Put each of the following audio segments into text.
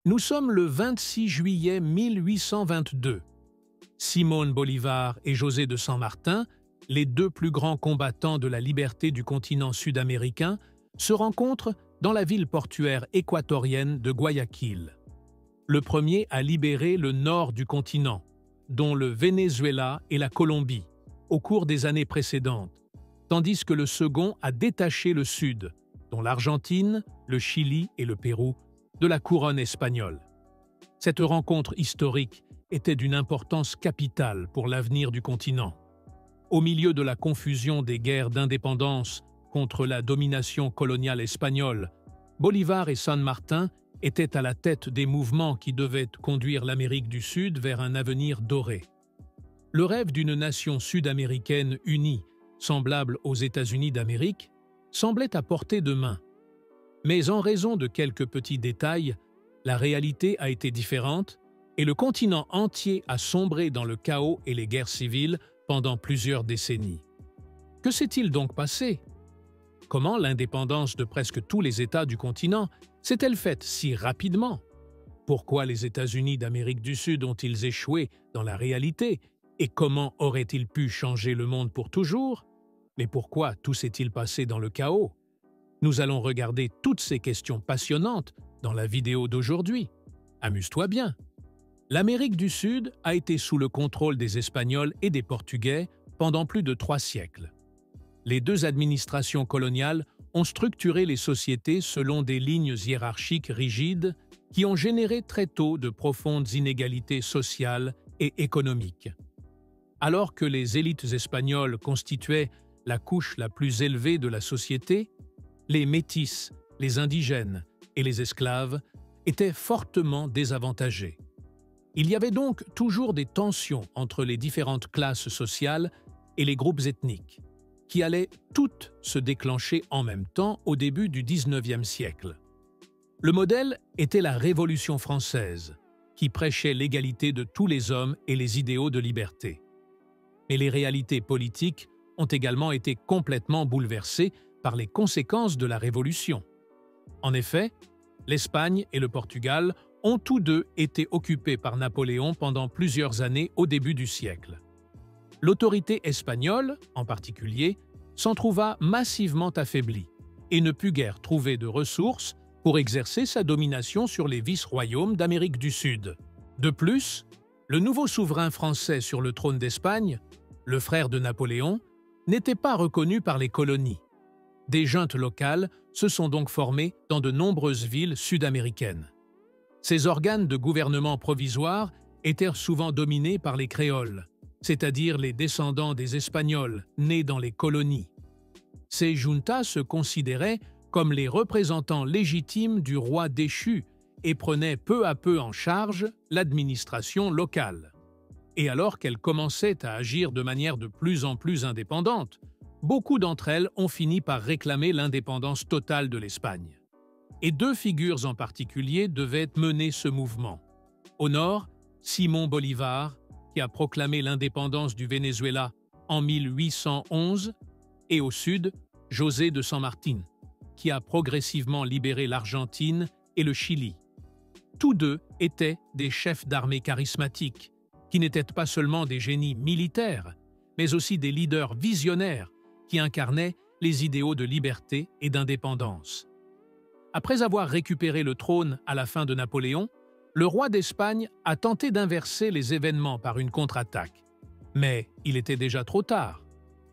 Nous sommes le 26 juillet 1822. Simón Bolívar et José de San Martín, les deux plus grands combattants de la liberté du continent sud-américain, se rencontrent dans la ville portuaire équatorienne de Guayaquil. Le premier a libéré le nord du continent, dont le Venezuela et la Colombie, au cours des années précédentes, tandis que le second a détaché le sud, dont l'Argentine, le Chili et le Pérou, de la couronne espagnole. Cette rencontre historique était d'une importance capitale pour l'avenir du continent. Au milieu de la confusion des guerres d'indépendance contre la domination coloniale espagnole, Bolívar et San Martín étaient à la tête des mouvements qui devaient conduire l'Amérique du Sud vers un avenir doré. Le rêve d'une nation sud-américaine unie, semblable aux États-Unis d'Amérique, semblait à portée de main. Mais en raison de quelques petits détails, la réalité a été différente et le continent entier a sombré dans le chaos et les guerres civiles pendant plusieurs décennies. Que s'est-il donc passé? Comment l'indépendance de presque tous les États du continent s'est-elle faite si rapidement? Pourquoi les États-Unis d'Amérique du Sud ont-ils échoué dans la réalité? Et comment auraient-ils pu changer le monde pour toujours? Mais pourquoi tout s'est-il passé dans le chaos? Nous allons regarder toutes ces questions passionnantes dans la vidéo d'aujourd'hui. Amuse-toi bien! L'Amérique du Sud a été sous le contrôle des Espagnols et des Portugais pendant plus de 3 siècles. Les deux administrations coloniales ont structuré les sociétés selon des lignes hiérarchiques rigides qui ont généré très tôt de profondes inégalités sociales et économiques. Alors que les élites espagnoles constituaient la couche la plus élevée de la société, les métis, les indigènes et les esclaves étaient fortement désavantagés. Il y avait donc toujours des tensions entre les différentes classes sociales et les groupes ethniques, qui allaient toutes se déclencher en même temps au début du XIXe siècle. Le modèle était la Révolution française, qui prêchait l'égalité de tous les hommes et les idéaux de liberté. Mais les réalités politiques ont également été complètement bouleversées par les conséquences de la Révolution. En effet, l'Espagne et le Portugal ont tous deux été occupés par Napoléon pendant plusieurs années au début du siècle. L'autorité espagnole, en particulier, s'en trouva massivement affaiblie et ne put guère trouver de ressources pour exercer sa domination sur les vice-royaumes d'Amérique du Sud. De plus, le nouveau souverain français sur le trône d'Espagne, le frère de Napoléon, n'était pas reconnu par les colonies. Des juntes locales se sont donc formées dans de nombreuses villes sud-américaines. Ces organes de gouvernement provisoire étaient souvent dominés par les créoles, c'est-à-dire les descendants des Espagnols nés dans les colonies. Ces juntas se considéraient comme les représentants légitimes du roi déchu et prenaient peu à peu en charge l'administration locale. Et alors qu'elles commençaient à agir de manière de plus en plus indépendante, beaucoup d'entre elles ont fini par réclamer l'indépendance totale de l'Espagne. Et deux figures en particulier devaient mener ce mouvement. Au nord, Simón Bolívar, qui a proclamé l'indépendance du Venezuela en 1811, et au sud, José de San Martín, qui a progressivement libéré l'Argentine et le Chili. Tous deux étaient des chefs d'armée charismatiques, qui n'étaient pas seulement des génies militaires, mais aussi des leaders visionnaires qui incarnaient les idéaux de liberté et d'indépendance. Après avoir récupéré le trône à la fin de Napoléon, le roi d'Espagne a tenté d'inverser les événements par une contre-attaque. Mais il était déjà trop tard.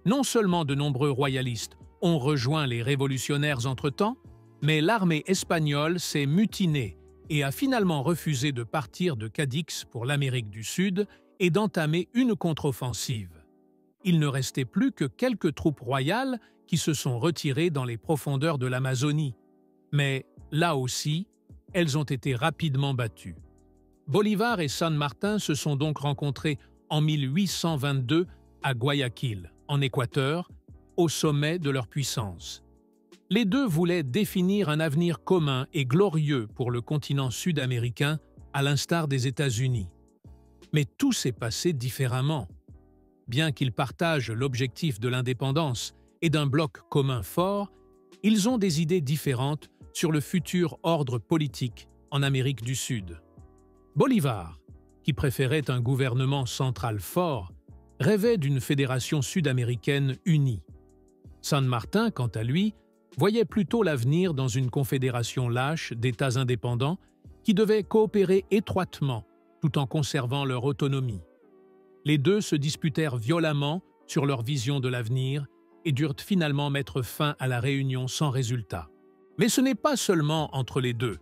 Non seulement de nombreux royalistes ont rejoint les révolutionnaires entre-temps, mais l'armée espagnole s'est mutinée et a finalement refusé de partir de Cadix pour l'Amérique du Sud et d'entamer une contre-offensive. Il ne restait plus que quelques troupes royales qui se sont retirées dans les profondeurs de l'Amazonie. Mais, là aussi, elles ont été rapidement battues. Bolívar et San Martín se sont donc rencontrés en 1822 à Guayaquil, en Équateur, au sommet de leur puissance. Les deux voulaient définir un avenir commun et glorieux pour le continent sud-américain, à l'instar des États-Unis. Mais tout s'est passé différemment. Bien qu'ils partagent l'objectif de l'indépendance et d'un bloc commun fort, ils ont des idées différentes sur le futur ordre politique en Amérique du Sud. Bolivar, qui préférait un gouvernement central fort, rêvait d'une fédération sud-américaine unie. San Martin, quant à lui, voyait plutôt l'avenir dans une confédération lâche d'États indépendants qui devaient coopérer étroitement tout en conservant leur autonomie. Les deux se disputèrent violemment sur leur vision de l'avenir et durent finalement mettre fin à la réunion sans résultat. Mais ce n'est pas seulement entre les deux,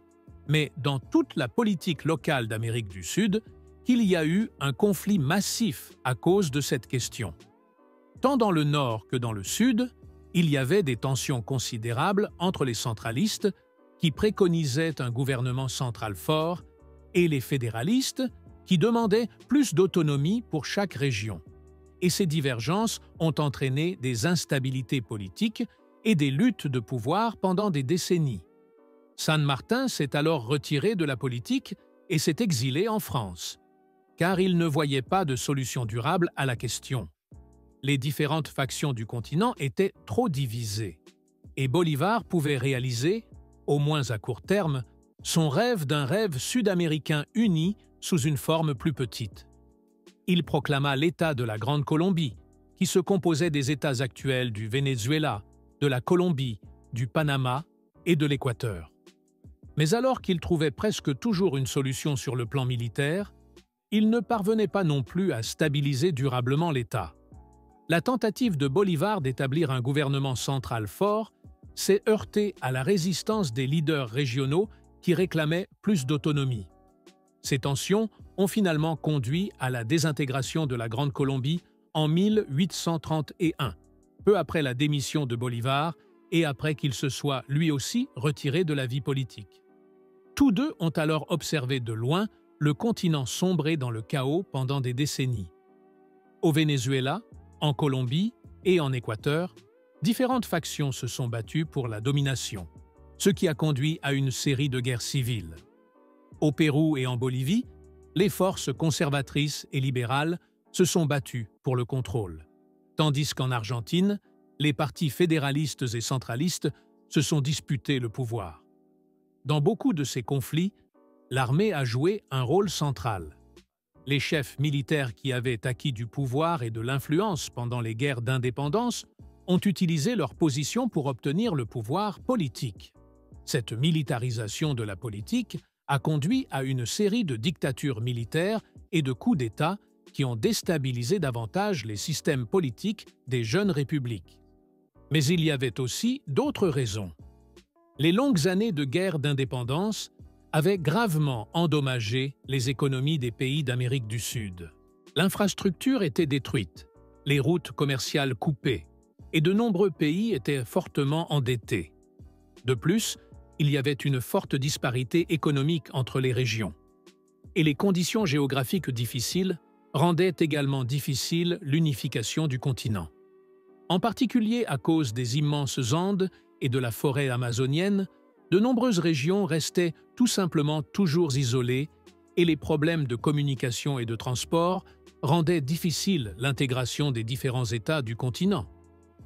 mais dans toute la politique locale d'Amérique du Sud qu'il y a eu un conflit massif à cause de cette question. Tant dans le Nord que dans le Sud, il y avait des tensions considérables entre les centralistes, qui préconisaient un gouvernement central fort, et les fédéralistes, qui demandaient plus d'autonomie pour chaque région. Et ces divergences ont entraîné des instabilités politiques et des luttes de pouvoir pendant des décennies. San Martin s'est alors retiré de la politique et s'est exilé en France, car il ne voyait pas de solution durable à la question. Les différentes factions du continent étaient trop divisées, et Bolivar pouvait réaliser, au moins à court terme, son rêve d'un rêve sud-américain uni sous une forme plus petite. Il proclama l'État de la Grande Colombie, qui se composait des États actuels du Venezuela, de la Colombie, du Panama et de l'Équateur. Mais alors qu'il trouvait presque toujours une solution sur le plan militaire, il ne parvenait pas non plus à stabiliser durablement l'État. La tentative de Bolivar d'établir un gouvernement central fort s'est heurtée à la résistance des leaders régionaux qui réclamaient plus d'autonomie. Ces tensions ont finalement conduit à la désintégration de la Grande Colombie en 1831, peu après la démission de Bolivar et après qu'il se soit lui aussi retiré de la vie politique. Tous deux ont alors observé de loin le continent sombrer dans le chaos pendant des décennies. Au Venezuela, en Colombie et en Équateur, différentes factions se sont battues pour la domination, ce qui a conduit à une série de guerres civiles. Au Pérou et en Bolivie, les forces conservatrices et libérales se sont battues pour le contrôle, tandis qu'en Argentine, les partis fédéralistes et centralistes se sont disputés le pouvoir. Dans beaucoup de ces conflits, l'armée a joué un rôle central. Les chefs militaires qui avaient acquis du pouvoir et de l'influence pendant les guerres d'indépendance ont utilisé leur position pour obtenir le pouvoir politique. Cette militarisation de la politique a conduit à une série de dictatures militaires et de coups d'État qui ont déstabilisé davantage les systèmes politiques des jeunes républiques. Mais il y avait aussi d'autres raisons. Les longues années de guerre d'indépendance avaient gravement endommagé les économies des pays d'Amérique du Sud. L'infrastructure était détruite, les routes commerciales coupées, et de nombreux pays étaient fortement endettés. De plus, il y avait une forte disparité économique entre les régions. Et les conditions géographiques difficiles rendaient également difficile l'unification du continent. En particulier à cause des immenses Andes et de la forêt amazonienne, de nombreuses régions restaient tout simplement toujours isolées et les problèmes de communication et de transport rendaient difficile l'intégration des différents États du continent.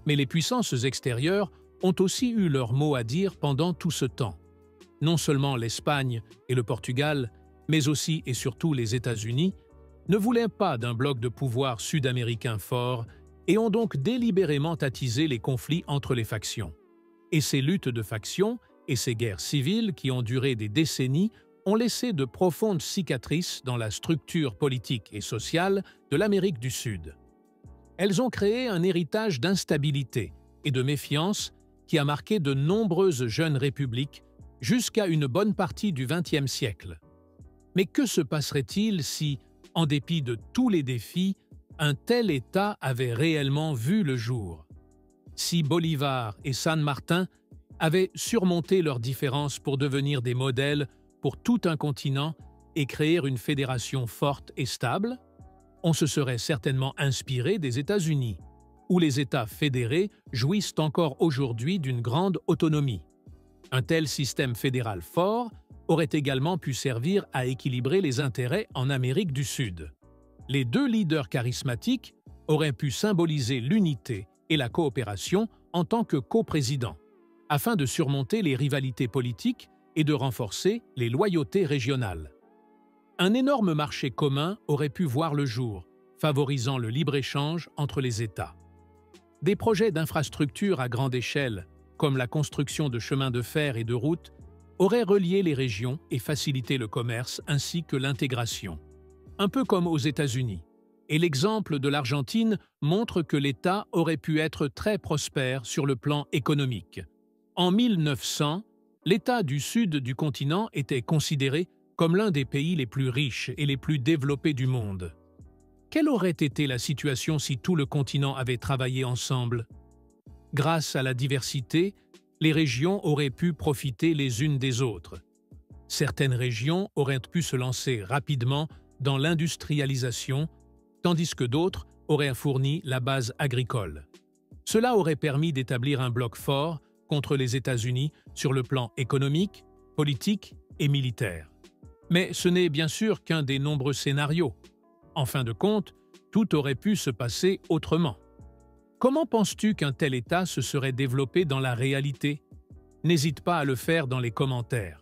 Mais les puissances extérieures ont aussi eu leur mot à dire pendant tout ce temps. Non seulement l'Espagne et le Portugal, mais aussi et surtout les États-Unis, ne voulaient pas d'un bloc de pouvoir sud-américain fort et ont donc délibérément attisé les conflits entre les factions. Et ces luttes de factions et ces guerres civiles qui ont duré des décennies ont laissé de profondes cicatrices dans la structure politique et sociale de l'Amérique du Sud. Elles ont créé un héritage d'instabilité et de méfiance qui a marqué de nombreuses jeunes républiques jusqu'à une bonne partie du XXe siècle. Mais que se passerait-il si, en dépit de tous les défis, un tel État avait réellement vu le jour? Si Bolivar et San Martin avaient surmonté leurs différences pour devenir des modèles pour tout un continent et créer une fédération forte et stable, on se serait certainement inspiré des États-Unis, où les États fédérés jouissent encore aujourd'hui d'une grande autonomie. Un tel système fédéral fort aurait également pu servir à équilibrer les intérêts en Amérique du Sud. Les deux leaders charismatiques auraient pu symboliser l'unité et la coopération en tant que coprésidents, afin de surmonter les rivalités politiques et de renforcer les loyautés régionales. Un énorme marché commun aurait pu voir le jour, favorisant le libre-échange entre les États. Des projets d'infrastructures à grande échelle, comme la construction de chemins de fer et de routes, auraient relié les régions et facilité le commerce ainsi que l'intégration. Un peu comme aux États-Unis. Et l'exemple de l'Argentine montre que l'État aurait pu être très prospère sur le plan économique. En 1900, l'État du sud du continent était considéré comme l'un des pays les plus riches et les plus développés du monde. Quelle aurait été la situation si tout le continent avait travaillé ensemble? Grâce à la diversité, les régions auraient pu profiter les unes des autres. Certaines régions auraient pu se lancer rapidement dans l'industrialisation, tandis que d'autres auraient fourni la base agricole. Cela aurait permis d'établir un bloc fort contre les États-Unis sur le plan économique, politique et militaire. Mais ce n'est bien sûr qu'un des nombreux scénarios. En fin de compte, tout aurait pu se passer autrement. Comment penses-tu qu'un tel État se serait développé dans la réalité? N'hésite pas à le faire dans les commentaires.